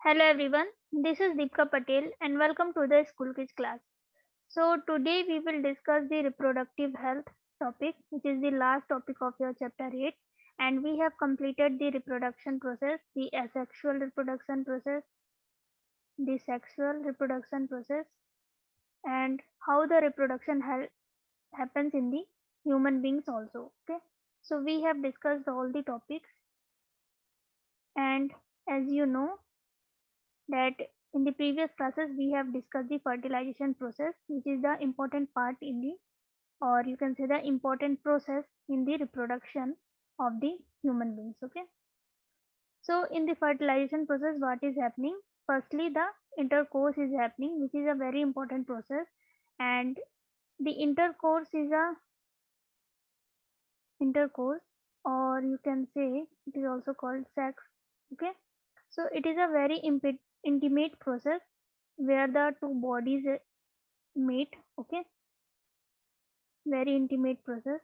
Hello everyone, this is Deepika Patel and welcome to the School Quiz class. So today we will discuss the reproductive health topic, which is the last topic of your chapter 8, and we have completed the reproduction process, the asexual reproduction process, the sexual reproduction process, and how the reproduction happens in the human beings also. Okay, so we have discussed all the topics, and as you know that in the previous classes we have discussed the fertilization process, which is the important part in the, or you can say the important process in the reproduction of the human beings. Okay, so in the fertilization process what is happening, firstly the intercourse is happening, which is a very important process. And the intercourse is a intercourse, or you can say it is also called sex. Okay, so it is a very intimate process where the two bodies meet. Okay, very intimate process.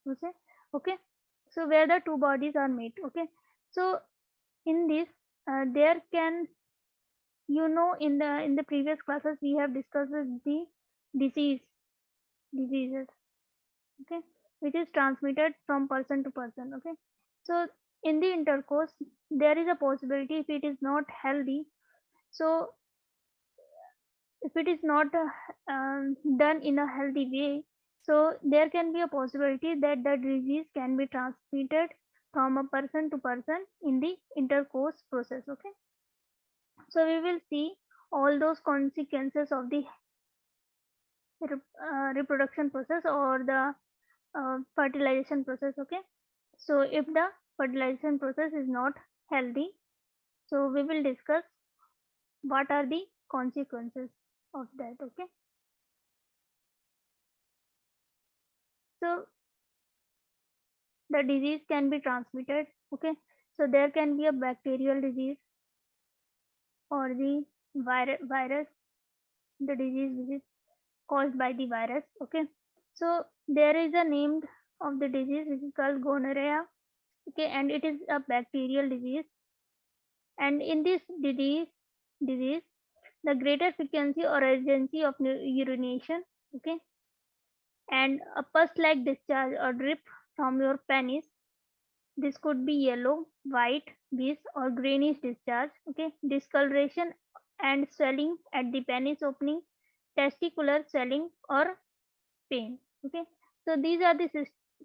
Okay, okay, so where the two bodies are meet. Okay, so in this there can, in the previous classes we have discussed the disease diseases. Okay, which is transmitted from person to person. Okay, so in the intercourse there is a possibility, if it is not healthy, so if it is not done in a healthy way, so there can be a possibility that the disease can be transmitted from a person to person in the intercourse process. Okay, so we will see all those consequences of the reproduction process or the fertilization process. Okay, so if the fertilization process is not healthy, so we will discuss what are the consequences of that. Okay, so the disease can be transmitted. Okay, so there can be a bacterial disease or the virus, the disease which is caused by the virus. Okay, so there is a name of the disease which is called gonorrhea. Okay, and it is a bacterial disease. And in this disease, the greater frequency or urgency of urination. Okay, and a pus like discharge or drip from your penis. This could be yellow, white, beige, or greenish discharge. Okay, discoloration and swelling at the penis opening, testicular swelling or pain. Okay, so these are the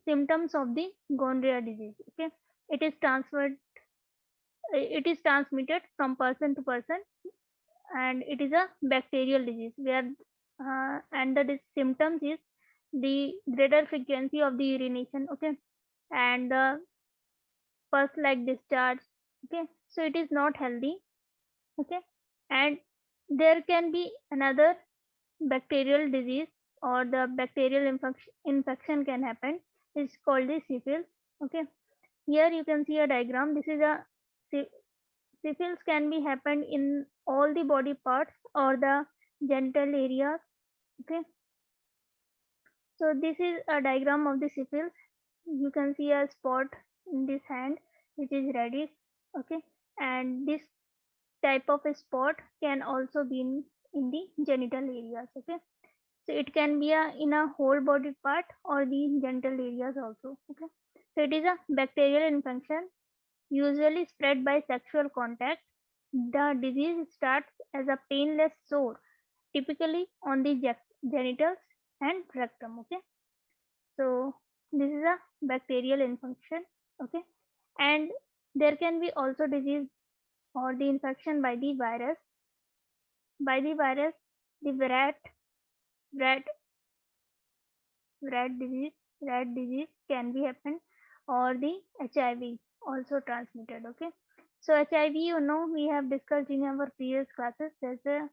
symptoms of the gonorrhea disease. Okay, it is transferred, it is transmitted from person to person, and it is a bacterial disease where and the symptoms is the greater frequency of the urination. Okay, and the pus like discharge. Okay, so it is not healthy. Okay, and there can be another bacterial disease or the bacterial infection can happen. It's called the syphilis. Okay, here you can see a diagram. This is a syphilis can be happened in all the body parts or the genital areas. Okay, so this is a diagram of the syphilis. You can see a spot in this hand which is reddish. Okay, and this type of a spot can also be in the genital areas. Okay, so it can be in a whole body part or the genital areas also. Okay, so it is a bacterial infection usually spread by sexual contact. The disease starts as a painless sore, typically on the genitals and rectum. Okay, so this is a bacterial infection. Okay, and there can be also disease or the infection by the virus. By the virus, the rat rat disease rat disease can be happen, or the HIV also transmitted. Okay, so HIV, we have discussed in our previous classes that the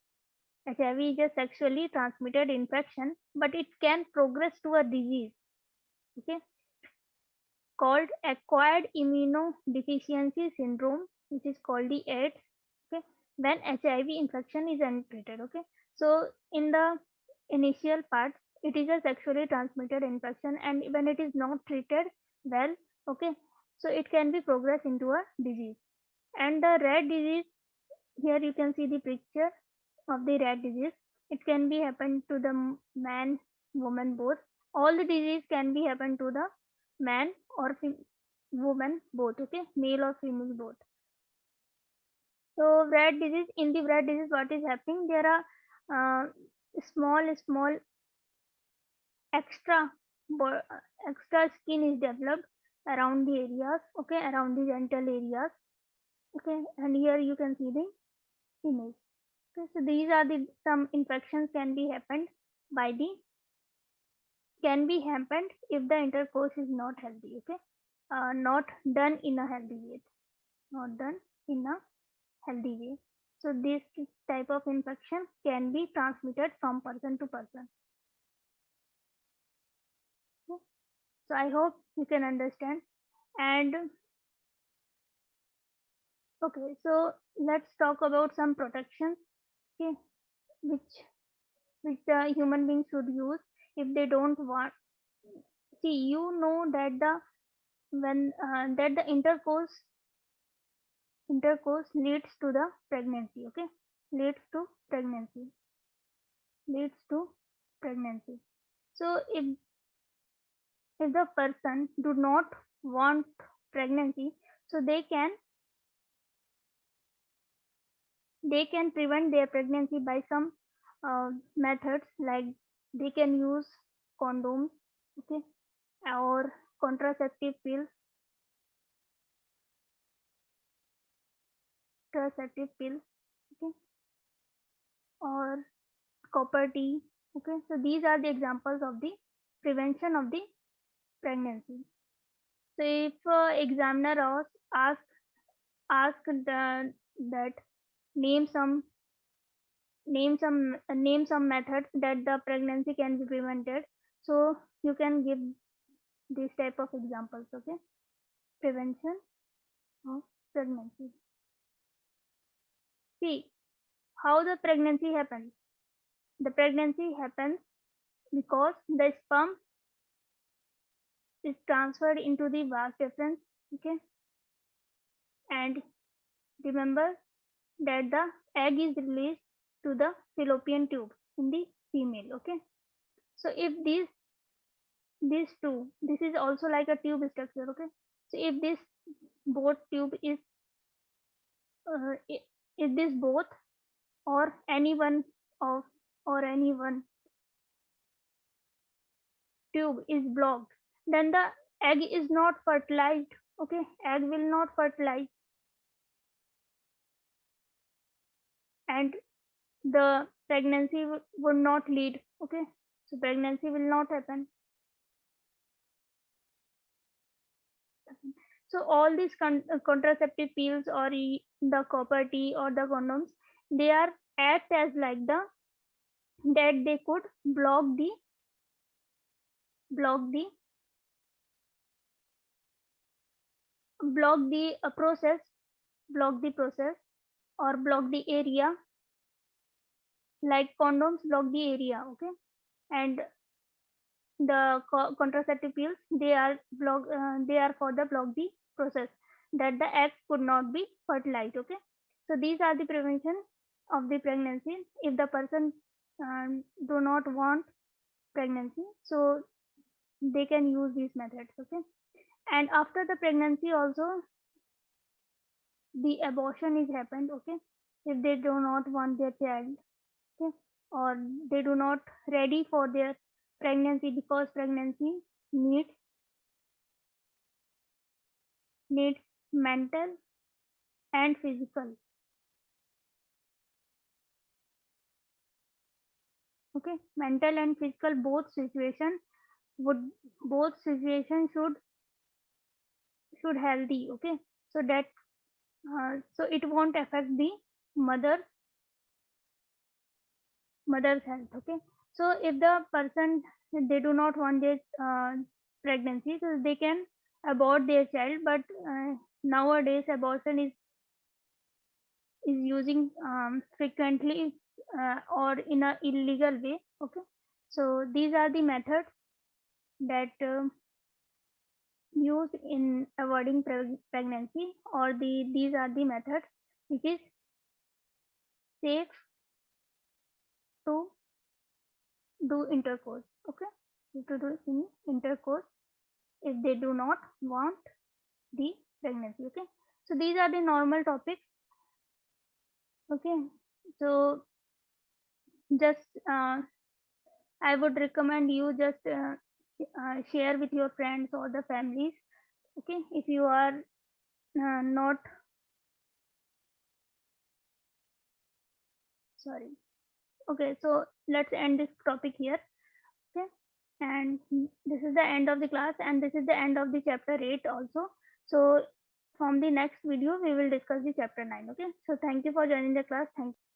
HIV is a sexually transmitted infection, but it can progress to a disease. Okay, called acquired immunodeficiency syndrome, which is called the AIDS. Okay, when HIV infection is untreated. Okay, so in the initial part, it is a sexually transmitted infection, and when it is not treated well, okay, So it can be progress into a disease. And the rat disease, here you can see the picture of the rat disease. It can be happen to the man, woman both. All the disease can be happen to the man or woman both. Okay, male or female both. So rat disease, in the rat disease, what is happening? There are small extra extra skin is developed around the areas. Okay, around the genital areas. Okay, and here you can see the image. Okay, so these are the some infections can be happened if the intercourse is not healthy. Okay, not done in a healthy way. Not done in a healthy way. So this type of infection can be transmitted from person to person. Okay? So I hope you can understand. And okay, so let's talk about some protections. Okay, which the human beings should use if they don't want. See, you know that the when that the intercourse leads to the pregnancy. Okay, leads to pregnancy. Leads to pregnancy. So if the person do not want pregnancy, so they can prevent their pregnancy by some methods, like they can use condoms. Okay, or contraceptive pills. Contraceptive pills. Okay, or copper tea. Okay, so these are the examples of the prevention of the pregnancy. So if examiner ask that name some name some methods that the pregnancy can be prevented, so you can give this type of examples. Okay, prevention of pregnancy. See how the pregnancy happens. The pregnancy happens because the sperm is transferred into the vas deferens. Okay, and remember that the egg is released to the fallopian tube in the female. Okay, so if these two, this is also like a tube structure. Okay, so if this both tube is if this both or any one of or any one tube is blocked, then the egg is not fertilized. Okay, egg will not fertilize, and the pregnancy would not lead. Okay, so pregnancy will not happen. So all these contraceptive pills or the copper tea or the condoms, they are act as like the that they could block the block the process block the process or block the area, like condoms block the area. Okay, and the contraceptive pills, they are for the block the process that the eggs could not be fertilized. Okay, so these are the prevention of the pregnancy if the person do not want pregnancy, so they can use these methods. Okay, and after the pregnancy also the abortion is happened. Okay, if they do not want their child. Okay, or they do not ready for their pregnancy because pregnancy needs needs mental and physical. Okay, mental and physical would both situation should healthy. Okay, so that so it won't affect the mother mother's health. Okay, so if the person they do not want their pregnancy, so they can abort their child, but nowadays abortion is using frequently or in a illegal way. Okay, so these are the methods that used in avoiding pregnancy, or these are the methods which is safe to do intercourse. Okay, to do intercourse if they do not want the pregnancy. Okay, so these are the normal topics. Okay, so just I would recommend you just share with your friends or the families. Okay, if you are not sorry. Okay, so let's end this topic here. Okay, and this is the end of the class, and this is the end of the chapter 8 also. So from the next video we will discuss the chapter 9. Okay, so thank you for joining the class. Thank you.